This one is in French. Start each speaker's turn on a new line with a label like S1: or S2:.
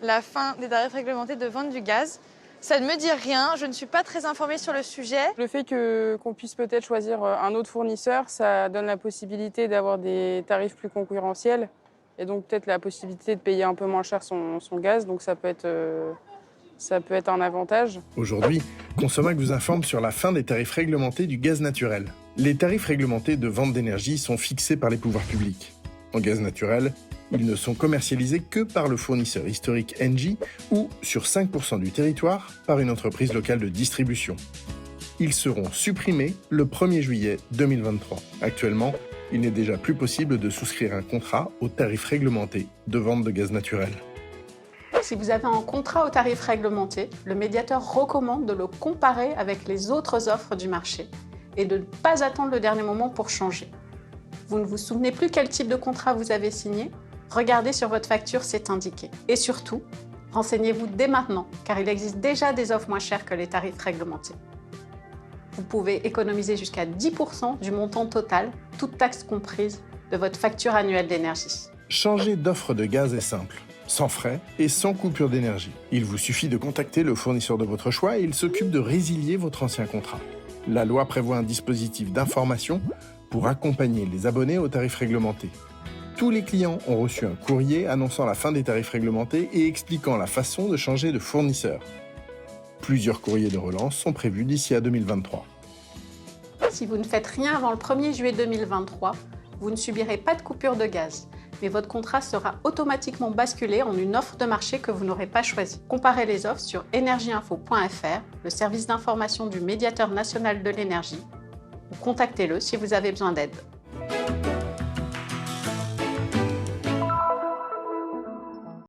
S1: la fin des tarifs réglementés de vente du gaz. Ça ne me dit rien, je ne suis pas très informée sur le sujet.
S2: Le fait qu'on puisse peut-être choisir un autre fournisseur, ça donne la possibilité d'avoir des tarifs plus concurrentiels et donc peut-être la possibilité de payer un peu moins cher son gaz, donc ça peut être un avantage.
S3: Aujourd'hui, Consomac vous informe sur la fin des tarifs réglementés du gaz naturel. Les tarifs réglementés de vente d'énergie sont fixés par les pouvoirs publics. En gaz naturel, ils ne sont commercialisés que par le fournisseur historique Engie ou, sur 5% du territoire, par une entreprise locale de distribution. Ils seront supprimés le 1er juillet 2023. Actuellement, il n'est déjà plus possible de souscrire un contrat au tarif réglementé de vente de gaz naturel.
S4: Si vous avez un contrat au tarif réglementé, le médiateur recommande de le comparer avec les autres offres du marché et de ne pas attendre le dernier moment pour changer. Vous ne vous souvenez plus quel type de contrat vous avez signé? Regardez sur votre facture, c'est indiqué. Et surtout, renseignez-vous dès maintenant, car il existe déjà des offres moins chères que les tarifs réglementés. Vous pouvez économiser jusqu'à 10% du montant total, toutes taxes comprises, de votre facture annuelle d'énergie.
S3: Changer d'offre de gaz est simple, sans frais et sans coupure d'énergie. Il vous suffit de contacter le fournisseur de votre choix et il s'occupe de résilier votre ancien contrat. La loi prévoit un dispositif d'information pour accompagner les abonnés aux tarifs réglementés. Tous les clients ont reçu un courrier annonçant la fin des tarifs réglementés et expliquant la façon de changer de fournisseur. Plusieurs courriers de relance sont prévus d'ici à 2023.
S4: Si vous ne faites rien avant le 1er juillet 2023, vous ne subirez pas de coupure de gaz, mais votre contrat sera automatiquement basculé en une offre de marché que vous n'aurez pas choisie. Comparez les offres sur energieinfo.fr, le service d'information du médiateur national de l'énergie, ou contactez-le si vous avez besoin d'aide.